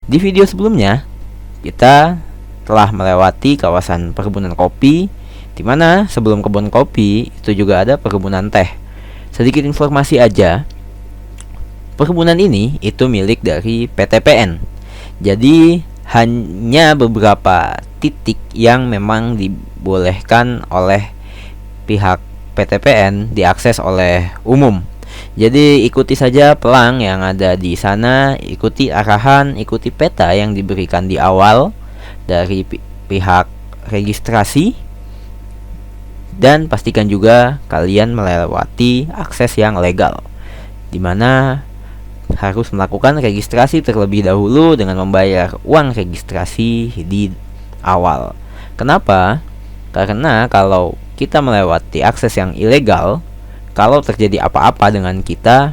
Di video sebelumnya, kita telah melewati kawasan perkebunan kopi, di mana sebelum kebun kopi itu juga ada perkebunan teh. Sedikit informasi aja, perkebunan ini itu milik dari PTPN. Jadi hanya beberapa titik yang memang dibolehkan oleh pihak PTPN diakses oleh umum. Jadi ikuti saja pelang yang ada di sana, ikuti arahan, ikuti peta yang diberikan di awal dari pihak registrasi, dan pastikan juga kalian melewati akses yang legal, di mana harus melakukan registrasi terlebih dahulu dengan membayar uang registrasi di awal. Kenapa? Karena kalau kita melewati akses yang ilegal, kalau terjadi apa-apa dengan kita,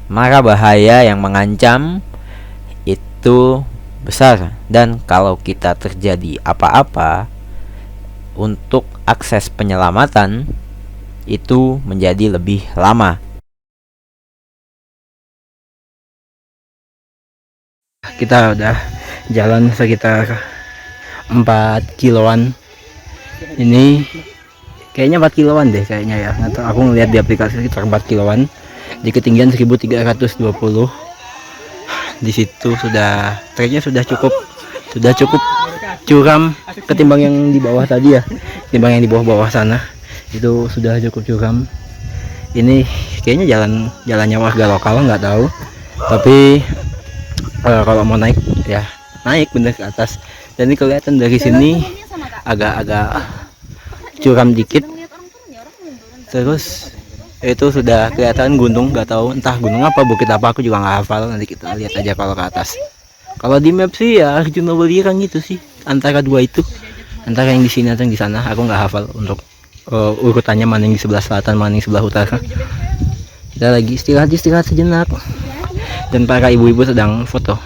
maka bahaya yang mengancam itu besar. Dan kalau kita terjadi apa-apa, untuk akses penyelamatan itu menjadi lebih lama. Kita udah jalan sekitar 4 kiloan. Ini kayaknya 4 kiloan deh kayaknya ya. Nggak tahu, aku ngeliat di aplikasi sekitar 4 kiloan di ketinggian 1320. Di situ sudah treknya sudah cukup curam ketimbang yang di bawah tadi ya. Ketimbang yang di bawah sana itu sudah cukup curam. Ini kayaknya jalannya warga lokal, nggak tahu. Tapi kalau mau naik ya naik bener ke atas. Dan ini kelihatan dari sini agak-agak curam dikit. Terus itu sudah kelihatan gunung, nggak tahu entah gunung apa, bukit apa, aku juga nggak hafal. Nanti kita lihat aja kalau ke atas. Kalau di map sih ya Arjuna Welirang gitu sih, antara dua itu, antara yang di sini atau yang di sana. Aku nggak hafal untuk urutannya, mana yang di sebelah selatan, mana yang di sebelah utara. Kita lagi istirahat sejenak, dan para ibu-ibu sedang foto.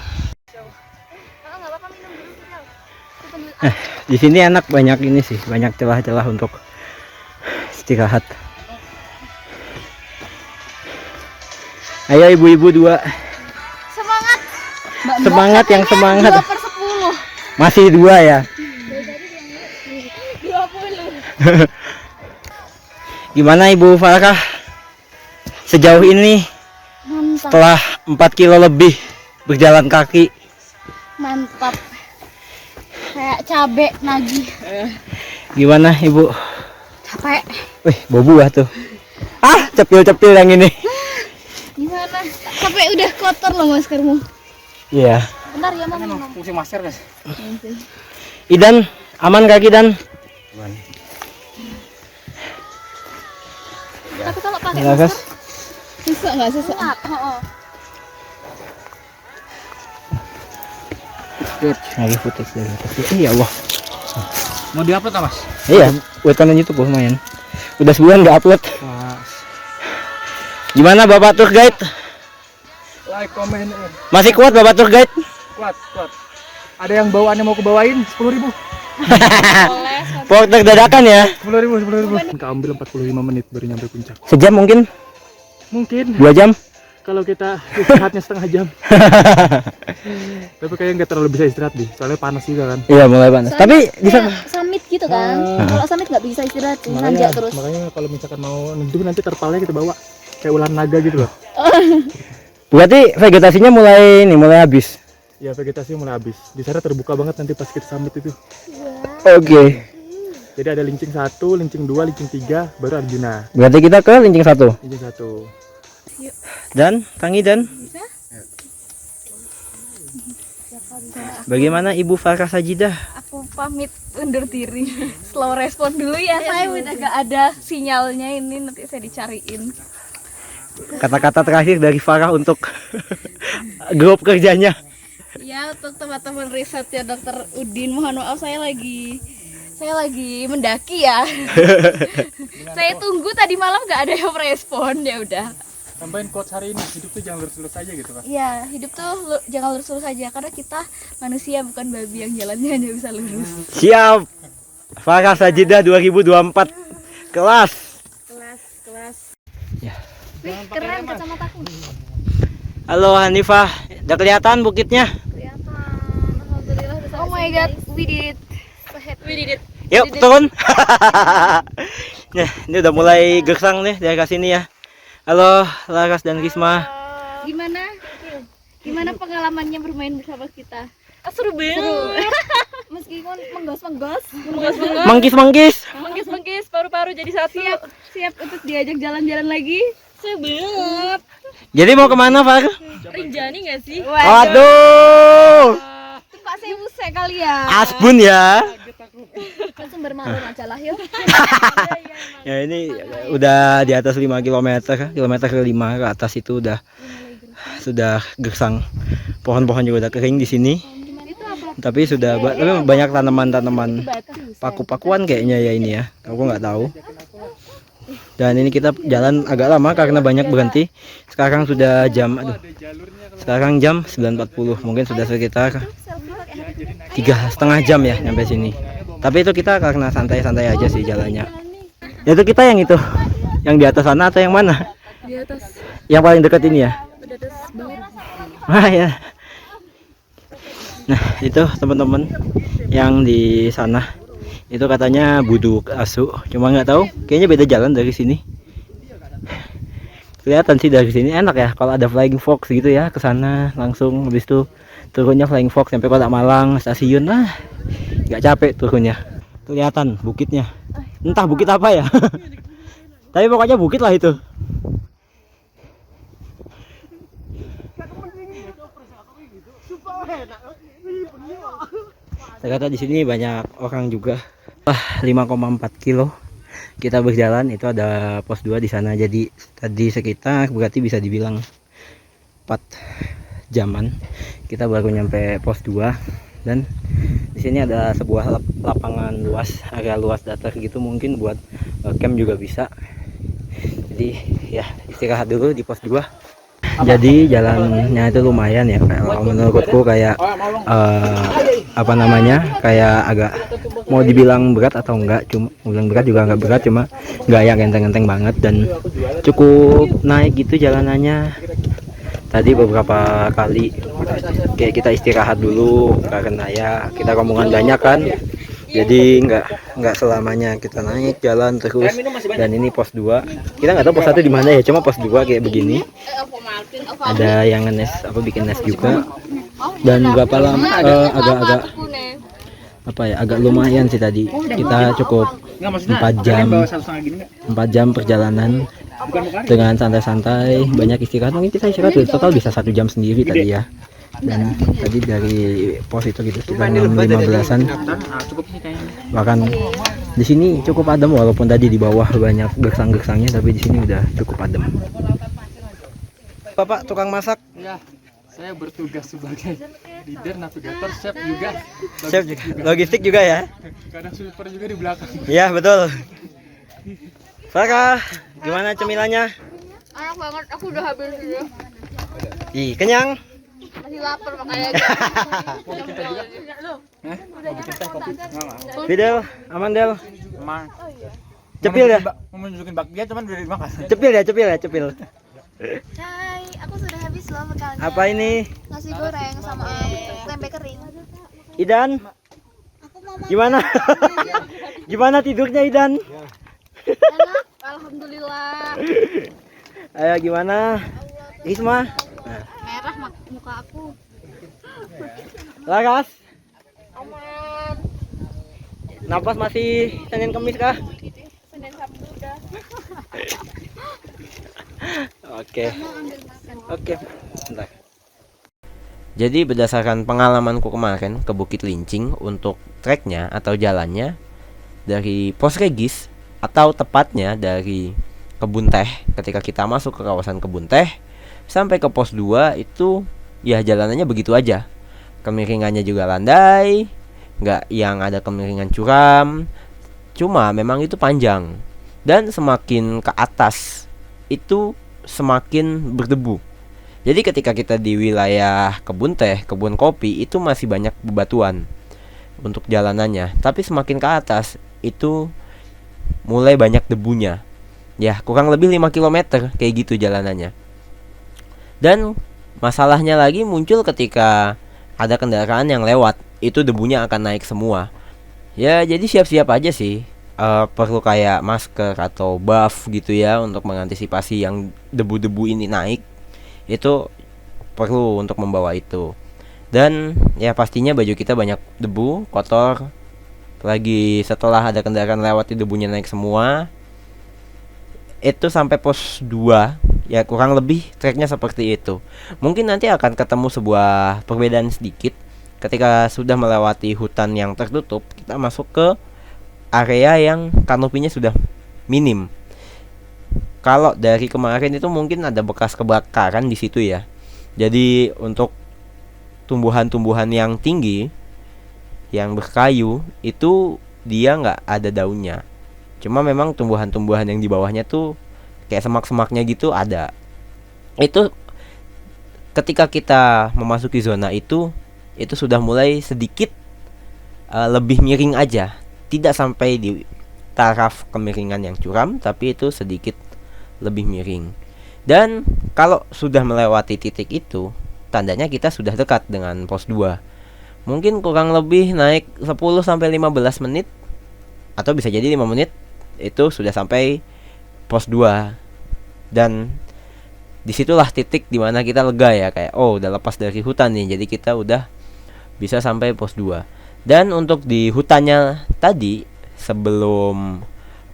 Di sini enak, banyak ini sih, banyak celah-celah untuk istirahat. Ayo ibu-ibu dua. Semangat. Semangat yang semangat. 2/10. Masih dua ya. 20. Gimana Ibu Farah sejauh ini? Mantap. Setelah 4 kilo lebih berjalan kaki. Mantap. Kayak cabe nagih. Gimana Ibu? Capek. Wih, bau buah tuh. Cepil-cepil yang ini. Gimana? Sampai udah kotor loh maskermu. Iya. Bentar ya Mam. Fungsi masker guys. Idan, aman kaki Dan? Aman. Tapi kalau pakai Enggak, masker susah nggak susah? Lagi footage dari atas. Iya, wah. Mau diupload apa, Mas? Iya, buat konten YouTube lumayan. Udah sebulan nggak upload. Gimana Bapak Tour Guide? Like, comment, Masih kuat Bapak Tour Guide? kuat. Ada yang bawaannya mau kebawain 10.000. Porter dadakan ya. 10.000. Kita ambil 45 menit baru nyampe puncak. Sejam mungkin? Mungkin 2 jam? kalau kita istirahatnya setengah jam. Tapi kayaknya nggak terlalu bisa istirahat nih, soalnya panas juga kan. Iya, mulai panas. Tapi bisa summit gitu kan. Kalau summit nggak bisa istirahat, nanjak terus. Makanya kalau misalkan mau nentu nanti terpalnya kita bawa kayak ular naga gitu loh. berarti vegetasinya mulai habis. Ya vegetasi mulai habis. Di sana terbuka banget nanti pas kita summit itu. Oke. Jadi ada lincing 1, lincing 2, lincing 3, baru Arjuna. Berarti kita ke lincing 1. Lincing 1. Dan, Tangi Dan. Bagaimana Ibu Farah Sajidah? Aku pamit undur diri. Slow respon dulu ya. Saya udah gak ada sinyalnya ini, nanti saya dicariin. Kata-kata terakhir dari Farah untuk grup kerjanya. Ya, untuk teman-teman riset ya Dokter Udin, mohon maaf saya lagi mendaki ya. Saya tunggu tadi malam nggak ada yang merespon, ya udah. Tambahin quotes hari ini, hidup tuh jangan lurus-lurus aja gitu kan. Iya, hidup tuh jangan lurus-lurus aja, karena kita manusia bukan babi yang jalannya hanya bisa lurus. Siap. Farah Sajidah 2024. Kelas. Ya. Wih, keren kacamataku. Halo Hanifah, udah kelihatan bukitnya? Kelihatan. my god, we did it. We did it. Yuk turun. Nah, ini udah mulai gersang nih dari sini ya. Halo Laras dan Risma. Gimana? Gimana pengalamannya bermain bersama kita? Seru banget. Meskipun menggos-menggos, Manggis. Paru-paru jadi satu. siap untuk diajak jalan-jalan lagi. Seru banget. Jadi mau kemana Far? Rinjani gak sih? Waduh, Pak saya musik kali ya. asbun ya. Sumber malum aja lah yuk. Ya ini udah di atas 5 km, kilometer 5 ke atas itu sudah gersang. Pohon-pohon juga udah kering di sini. Tapi sudah tapi banyak tanaman-tanaman paku-pakuan kayaknya ya ini ya. Aku nggak tahu. Dan ini kita jalan agak lama karena banyak berhenti. Sekarang sudah jam 9.40. Mungkin sudah sekitar 3,5 jam ya sampai sini. Tapi itu kita karena santai-santai aja sih jalannya. Itu kita yang itu, yang di atas sana atau yang mana? Di atas. Yang paling dekat ini ya. Di atas banget. Ah ya. Nah itu teman-teman yang di sana itu katanya Buduk Asu, cuma nggak tahu, kayaknya beda jalan dari sini. Kelihatan sih dari sini enak ya kalau ada flying fox gitu ya, ke sana langsung habis itu turunnya flying fox sampai Kota Malang stasiun lah, nggak capek turunnya. Kelihatan bukitnya, entah bukit apa ya, tapi pokoknya bukit lah itu. Ternyata di sini banyak orang juga. 5,4 kilo kita berjalan, itu ada pos 2 di sana. Jadi tadi sekitar berarti bisa dibilang 4 jaman kita baru nyampe pos 2. Dan di sini ada sebuah lapangan luas, agak luas datar gitu, mungkin buat camp juga bisa. Jadi ya istirahat dulu di pos 2. Jadi jalannya itu lumayan ya, kalau menurutku kayak apa namanya, kayak agak mau dibilang berat atau enggak, cuma bilang berat juga enggak berat, cuma enggak yang enteng-enteng banget dan cukup naik gitu jalanannya. Tadi beberapa kali kayak kita istirahat dulu karena ya kita rombongan banyak kan, jadi nggak selamanya kita naik jalan terus. Dan ini pos 2, kita nggak tahu pos 1 di mana ya, cuma pos 2 kayak begini. Ada yang ngenes apa, bikin nes juga. Dan berapa lama agak-agak apa ya, agak lumayan sih tadi kita cukup 4 jam perjalanan dengan santai-santai, banyak istirahat. Mungkin kita istirahat total bisa 1 jam sendiri tadi ya. Dan tadi dari pos itu gitu sekitar 15-an. Bahkan di sini cukup adem, walaupun tadi di bawah banyak gersang-gersangnya, tapi di sini udah cukup adem. Bapak tukang masak? Ya, saya bertugas sebagai leader, navigator, chef juga. Chef juga. Logistik juga ya? Kadang super juga di belakang. Iya betul. Farah, gimana cemilannya? Enak banget, aku udah habis ya. Ih, kenyang? Masih lapar makanya. Fidel, Amandel, Emang. cepil ya? Mau nunjukin bakpia cuman udah dimakan. Cepil. Hai, aku sudah habis loh bekalnya. Apa ini? Nasi goreng sama tempe kering. Idan, Aku mau makan. gimana? Gimana tidurnya Idan? Enak, alhamdulillah. Ayo gimana? Risma? Merah muka aku. Laras? Napas masih Senin Kemis kah? Senin Sabtu udah. Oke. Bentar. Jadi berdasarkan pengalamanku kemarin ke Bukit Lincing, untuk treknya atau jalannya dari Pos Regis atau tepatnya dari Kebun Teh, ketika kita masuk ke kawasan Kebun Teh sampai ke pos 2 itu ya jalanannya begitu aja. Kemiringannya juga landai, nggak yang ada kemiringan curam, cuma memang itu panjang. Dan semakin ke atas itu semakin berdebu. Jadi ketika kita di wilayah Kebun Teh, kebun kopi, itu masih banyak bebatuan untuk jalanannya. Tapi semakin ke atas itu mulai banyak debunya. Ya kurang lebih 5 km kayak gitu jalanannya. Dan masalahnya lagi muncul ketika ada kendaraan yang lewat itu debunya akan naik semua. Ya jadi siap-siap aja sih. Perlu kayak masker atau buff gitu ya untuk mengantisipasi yang debu-debu ini naik. Itu perlu untuk membawa itu. Dan ya pastinya baju kita banyak debu, kotor. Lagi setelah ada kendaraan lewat debunya naik semua. Itu sampai pos 2 ya kurang lebih treknya seperti itu. Mungkin nanti akan ketemu sebuah perbedaan sedikit ketika sudah melewati hutan yang tertutup, kita masuk ke area yang kanopinya sudah minim. Kalau dari kemarin itu mungkin ada bekas kebakaran di situ ya. Jadi untuk tumbuhan-tumbuhan yang tinggi yang berkayu itu dia nggak ada daunnya. Cuma memang tumbuhan-tumbuhan yang di bawahnya tuh kayak semak-semaknya gitu ada. Itu ketika kita memasuki zona itu sudah mulai sedikit lebih miring aja. Tidak sampai di taraf kemiringan yang curam, tapi itu sedikit lebih miring. Dan kalau sudah melewati titik itu, tandanya kita sudah dekat dengan pos 2. Mungkin kurang lebih naik 10 sampai 15 menit atau bisa jadi 5 menit itu sudah sampai pos 2. Dan disitulah titik dimana kita lega ya, kayak oh udah lepas dari hutan nih, jadi kita udah bisa sampai pos 2. Dan untuk di hutannya tadi sebelum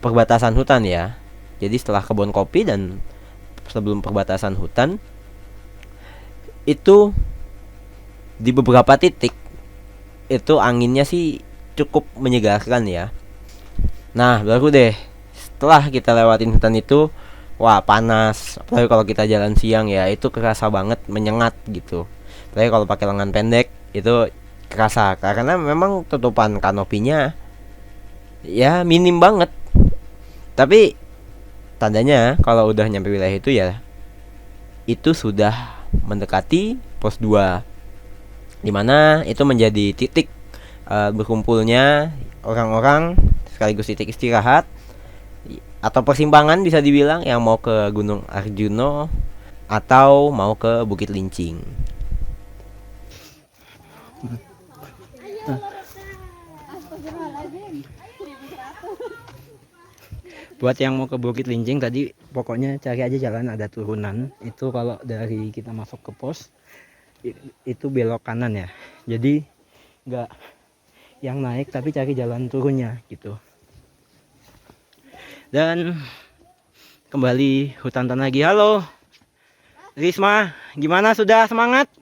perbatasan hutan ya, jadi setelah kebun kopi dan sebelum perbatasan hutan itu di beberapa titik itu anginnya sih cukup menyegarkan ya. Nah baru deh setelah kita lewatin hutan itu, wah panas. Apalagi kalau kita jalan siang ya, itu kerasa banget menyengat gitu. Apalagi kalau pakai lengan pendek itu kerasa, karena memang tutupan kanopinya ya minim banget. Tapi tandanya kalau udah nyampe wilayah itu ya itu sudah mendekati pos 2, dimana itu menjadi titik berkumpulnya orang-orang sekaligus titik istirahat atau persimpangan bisa dibilang yang mau ke Gunung Arjuno atau mau ke Bukit Lincing. Buat yang mau ke Bukit Lincing tadi pokoknya cari aja jalan ada turunan. Itu kalau dari kita masuk ke pos itu belok kanan ya. Jadi nggak yang naik tapi cari jalan turunnya gitu. Dan kembali hutan lagi. Halo Risma, gimana, sudah semangat?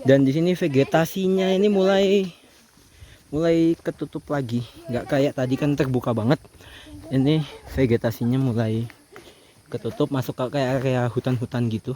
Dan di sini vegetasinya ini mulai ketutup lagi, nggak kayak tadi kan terbuka banget. Ini vegetasinya mulai ketutup, masuk ke kayak area hutan-hutan gitu.